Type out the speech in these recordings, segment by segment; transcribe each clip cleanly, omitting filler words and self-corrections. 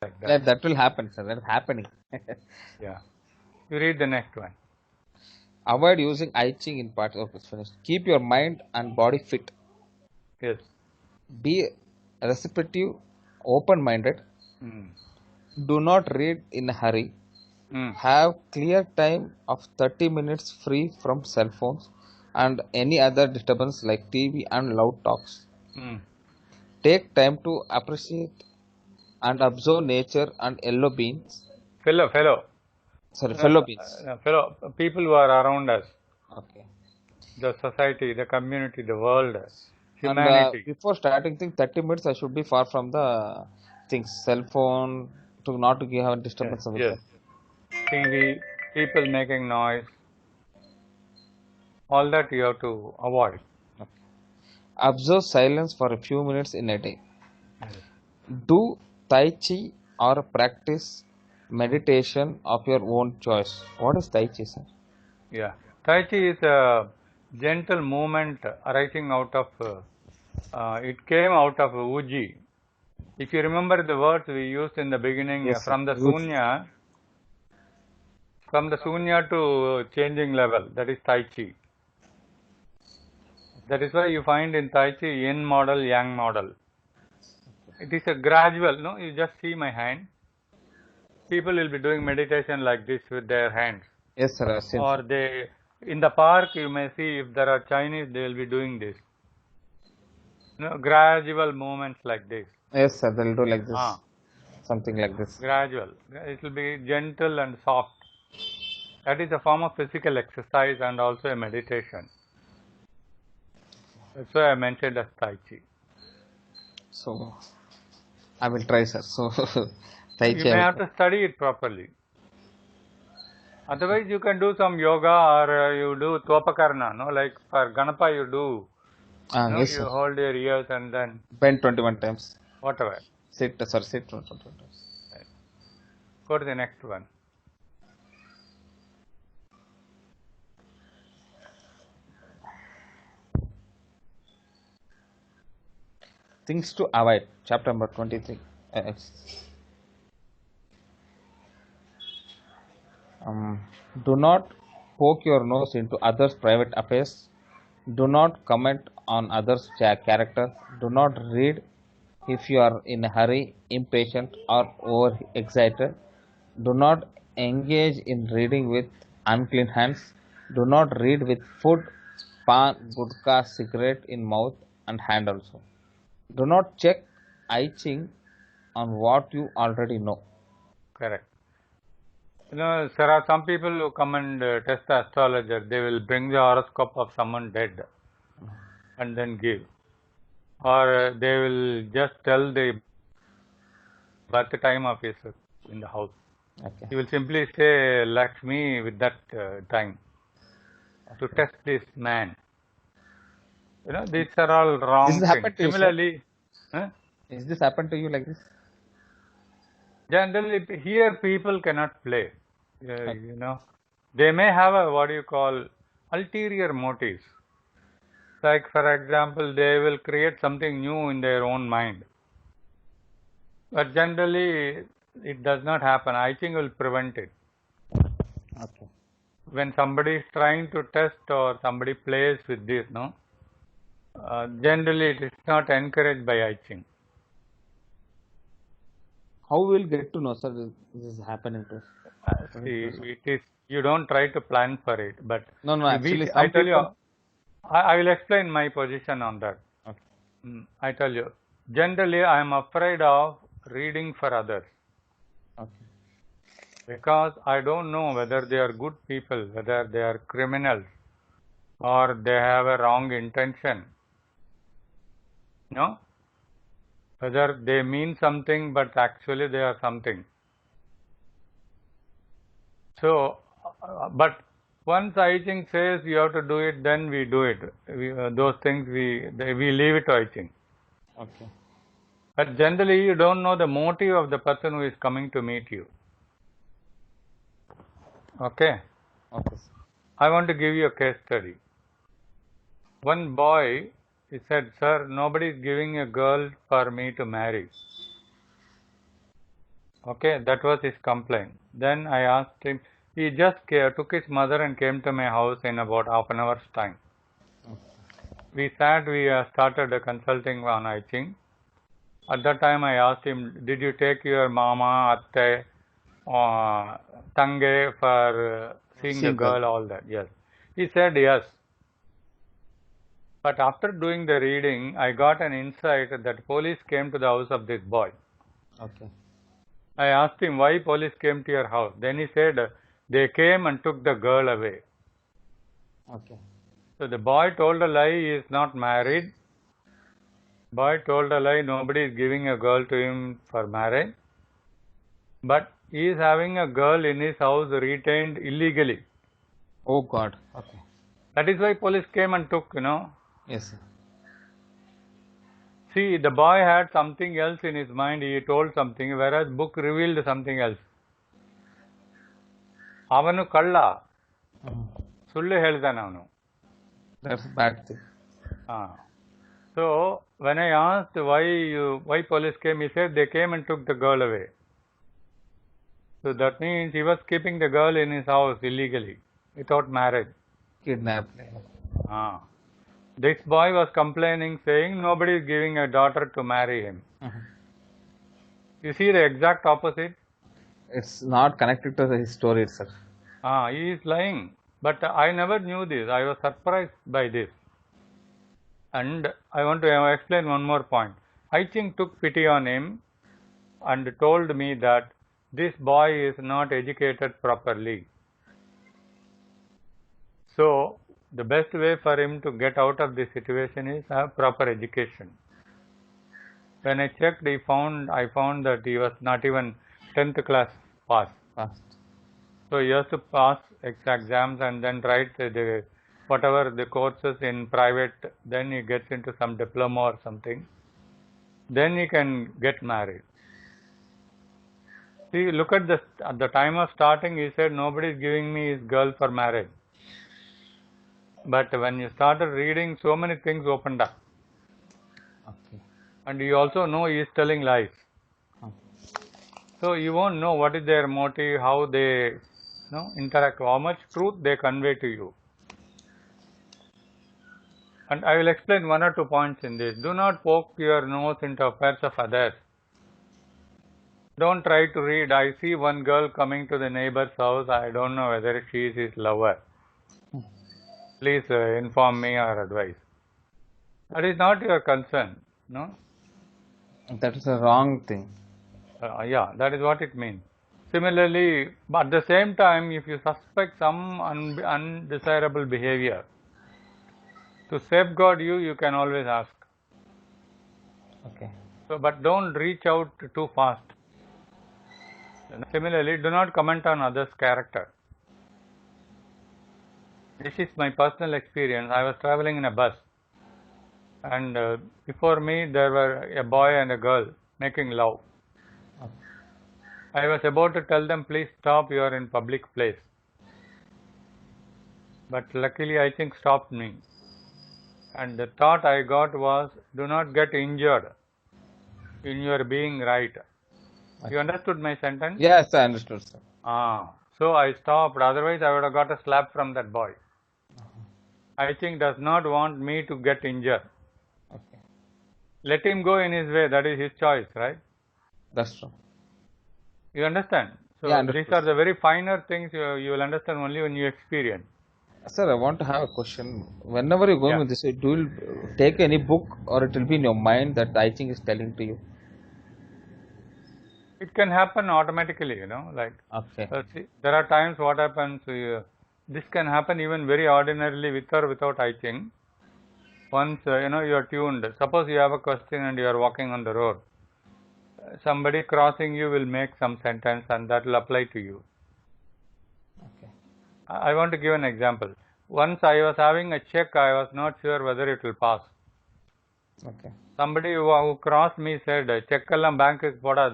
like that. Yeah, that will happen, sir. That's happening. Yeah. You read the next one. Avoid using I Ching in parts of it's finished. Keep your mind and body fit. Yes. Be receptive, open-minded. Mm. Do not read in a hurry. Mm. Have clear time of 30 minutes free from cell phones and any other disturbance like TV and loud talks. Mm. Take time to appreciate and observe nature and yellow beans. Fellow. Fellow beans. Fellow people who are around us, Okay. the society, the community, the world, And humanity. before starting thing, 30 minutes I should be far from the things, cell phone, to not to give a Yes, disturbance with yes. them. TV, people making noise, all that you have to avoid. Okay. Observe silence for a few minutes in a day. Yes. Do Tai Chi or practice meditation of your own choice. What is Tai Chi, sir? Yeah. Tai Chi is a gentle movement arising out of, it came out of Uji. If you remember the words we used in the beginning, Yes, sir. Huge. from the Sunya to changing level, that is Tai Chi. That is why you find in Tai Chi Yin model, Yang model. It is a gradual, no, you just see my hand. People will be doing meditation like this with their hands. Yes, sir. I've seen, sir. Or they, in the park, you may see if there are Chinese, they will be doing this. No, gradual movements like this. Yes, sir. They'll do like this. Ah, Something like this. gradual. It will be gentle and soft. That is a form of physical exercise and also a meditation. That's why I mentioned as Tai Chi. So, I will try, sir. So, Tai You Chi, I may will have try. to study it properly. Otherwise, you can do some yoga or you do Twapakarna, no? Like for Ganapa, you do, no? Yes, You sir. hold your ears and then Bend 21 times. whatever. Sit, sir. Sit 21 times. Go to the next one. Things to avoid. Chapter number 23. Um, do not poke your nose into others' private affairs. Do not comment on others' character. Do not read if you are in a hurry, impatient, or overexcited. Do not engage in reading with unclean hands. Do not read with food, pan, gudka, cigarette in mouth and hand also. Do not check I Ching on what you already know. Correct. You know, there are some people who come and test the astrologer. They will bring the horoscope of someone dead and then give. Or they will just tell the birth time of his in the house. Okay. He will simply say Lakshmi with that time to test this man. You know, these are all This wrong has things. happened to you, sir? Similarly, huh? Is this happened to you like this? Generally here people cannot play. Okay. You know, they may have a what do you call ulterior motives. Like for example, they will create something new in their own mind. But generally, it does not happen. I think will prevent it. Okay. When somebody is trying to test or somebody plays with this, no, generally it is not encouraged by I Ching. How will get to know, sir, this is happening to us? See, it is you don't try to plan for it, but No, no, actually, I some tell you, people. I will explain my position on that. Okay. I tell you, generally I am afraid of reading for others Okay. because I don't know whether they are good people, whether they are criminals, or they have a wrong intention. No, whether they mean something, but actually they are something. So, but once I Ching says you have to do it, then we do it. Those things we leave it to I Ching. Okay. But generally, you don't know the motive of the person who is coming to meet you. Okay. Okay, sir. I want to give you a case study. One boy, he said, "Sir, nobody is giving a girl for me to marry." Okay, that was his complaint. Then I asked him, he just took his mother and came to my house in about half an hour's time. We started consulting on I Ching. At that time I asked him, did you take your mama, atte, tange for seeing the girl, all that? Yes. He said yes. But after doing the reading, I got an insight that police came to the house of this boy. Okay. I asked him why police came to your house. Then he said they came and took the girl away. Okay. So the boy told a lie, he is not married. Boy told a lie, nobody is giving a girl to him for marriage. But he is having a girl in his house retained illegally. Oh God. Okay. That is why police came and took, Yes, sir. See, the boy had something else in his mind, he told something, whereas book revealed something else. ಅವನು ಕಳ್ಳ ಸುಳ್ಳು ಹೇಳ್ತಾನೆ ಅವನು. That's bad thing. So when I asked why police came, he said they came and took the girl away. So that means he was keeping the girl in his house illegally, without marriage. Kidnapped. This boy was complaining, saying nobody is giving a daughter to marry him. You see the exact opposite. It's not connected to his story itself. He is lying. But I never knew this. I was surprised by this. And I want to explain one more point. I Ching took pity on him and told me that this boy is not educated properly. So the best way for him to get out of this situation is have proper education. When I checked, I found that he was not even 10th class pass. So he has to pass exams and then write whatever the courses in private, then he gets into some diploma or something. Then he can get married. See, look at the time of starting, he said nobody is giving me his girl for marriage. But when you started reading, so many things opened up. Okay. And you also know he is telling lies. So you won't know what is their motive, how they interact, how much truth they convey to you. And I will explain one or two points in this. Do not poke your nose into affairs of others. Don't try to read. I see one girl coming to the neighbor's house. I don't know whether she is his lover. Please inform me or advise. That is not your concern, no? That is a wrong thing. Yeah, that is what it means. Similarly, but at the same time, if you suspect some undesirable behavior, to safeguard you, you can always ask. Okay. So, but don't reach out too fast. Similarly, do not comment on others' character. This is my personal experience. I was traveling in a bus, and before me there were a boy and a girl making love. I was about to tell them, please stop, you are in public place. But luckily I think stopped me. And the thought I got was, do not get injured in your being right. You understood my sentence? Yes, I understood, sir. So I stopped, otherwise I would have got a slap from that boy. I think does not want me to get injured. Okay. Let him go in his way, that is his choice, right? That's true. You understand? So Yeah, these are the very finer things you will understand only when you experience. Sir, I want to have a question. Whenever you go with this, do you take any book or it will be in your mind that I Ching is telling to you? It can happen automatically, like. Okay. See, there are times what happens, this can happen even very ordinarily with or without I Ching. Once, you are tuned. Suppose you have a question and you are walking on the road. Somebody crossing you will make some sentence and that will apply to you. Okay. I want to give an example. Once I was having a check, I was not sure whether it will pass. Okay. Somebody who crossed me said, check ellam bank is poda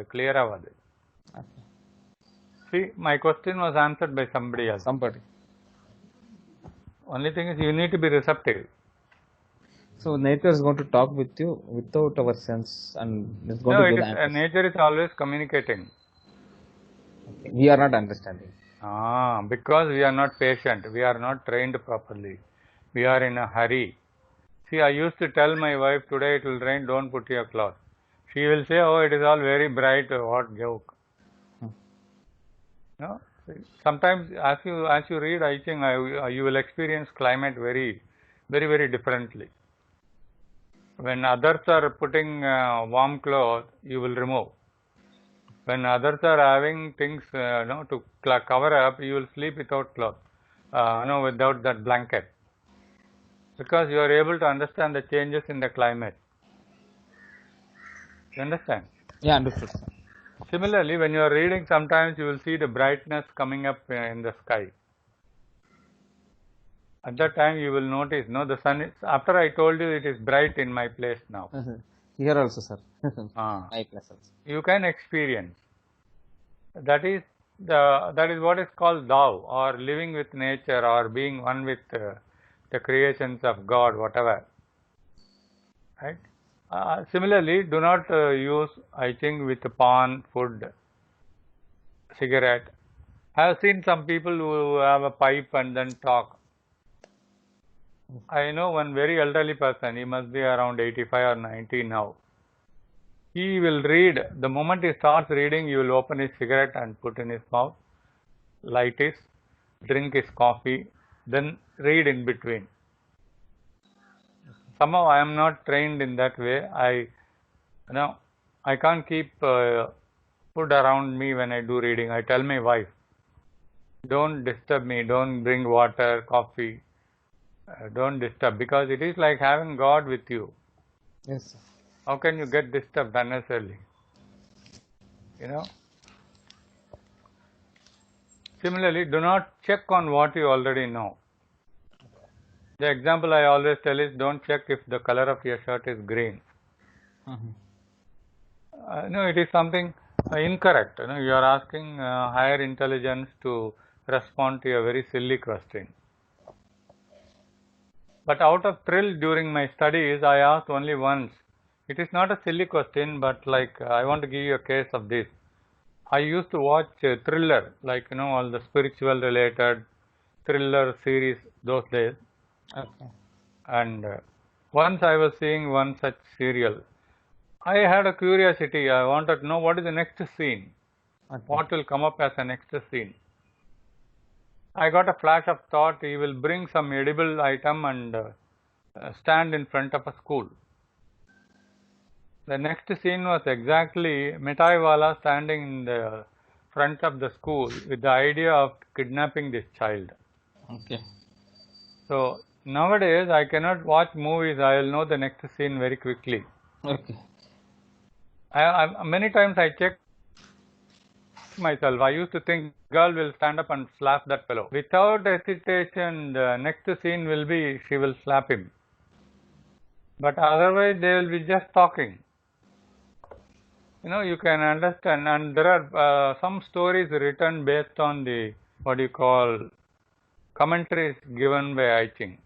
clear avadu. Okay. See, my question was answered by somebody else. Somebody. Only thing is you need to be receptive. So nature is going to talk with you without our sense, and it's going to give answers. Nature is always communicating. Okay. We are not understanding. Because we are not patient, we are not trained properly. We are in a hurry. See, I used to tell my wife, today it will rain, don't put your cloth. She will say, oh, it is all very bright, what joke. No? Sometimes as you read, I think you will experience climate very, very, very differently. When others are putting warm clothes, you will remove. When others are having things to cover up, you will sleep without clothes, without that blanket. Because you are able to understand the changes in the climate. You understand? Yeah, understood, sir. Similarly, when you are reading, sometimes you will see the brightness coming up in the sky. At that time, you will notice, no, the sun is, after I told you it is bright in my place now. Here also, sir. Ah. My place also. You can experience. That is what is called Tao, or living with nature, or being one with the creations of God, whatever. Right? Similarly, do not use, I think, with porn, food, cigarette. I have seen some people who have a pipe and then talk. I know one very elderly person, he must be around 85 or 90 now. He will read, the moment he starts reading, he will open his cigarette and put in his mouth, light his, drink his coffee, then read in between. Somehow I am not trained in that way. I can't keep food around me when I do reading. I tell my wife, don't disturb me, don't bring water, coffee, don't disturb, because it is like having God with you. Yes, sir. How can you get disturbed unnecessarily? You know. Similarly, do not check on what you already know. The example I always tell is, don't check if the color of your shirt is green. No, it is something incorrect. You are asking higher intelligence to respond to a very silly question. But out of thrill during my studies, I asked only once. It is not a silly question, but like I want to give you a case of this. I used to watch Thriller, like all the spiritual related thriller series those days. Okay. And once I was seeing one such serial. I had a curiosity. I wanted to know what is the next scene. Okay. What will come up as a next scene. I got a flash of thought, he will bring some edible item and stand in front of a school. The next scene was exactly Mithai Wala standing in the front of the school with the idea of kidnapping this child. Okay. So nowadays I cannot watch movies, I will know the next scene very quickly. Okay. Many times I check myself. I used to think girl will stand up and slap that fellow. Without hesitation, the next scene will be she will slap him. But otherwise they will be just talking. You can understand. And there are some stories written based on the, what you call, commentaries given by I Ching.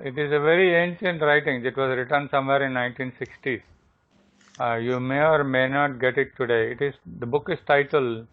It is a very ancient writing. It was written somewhere in 1960s. You may or may not get it today. The book is titled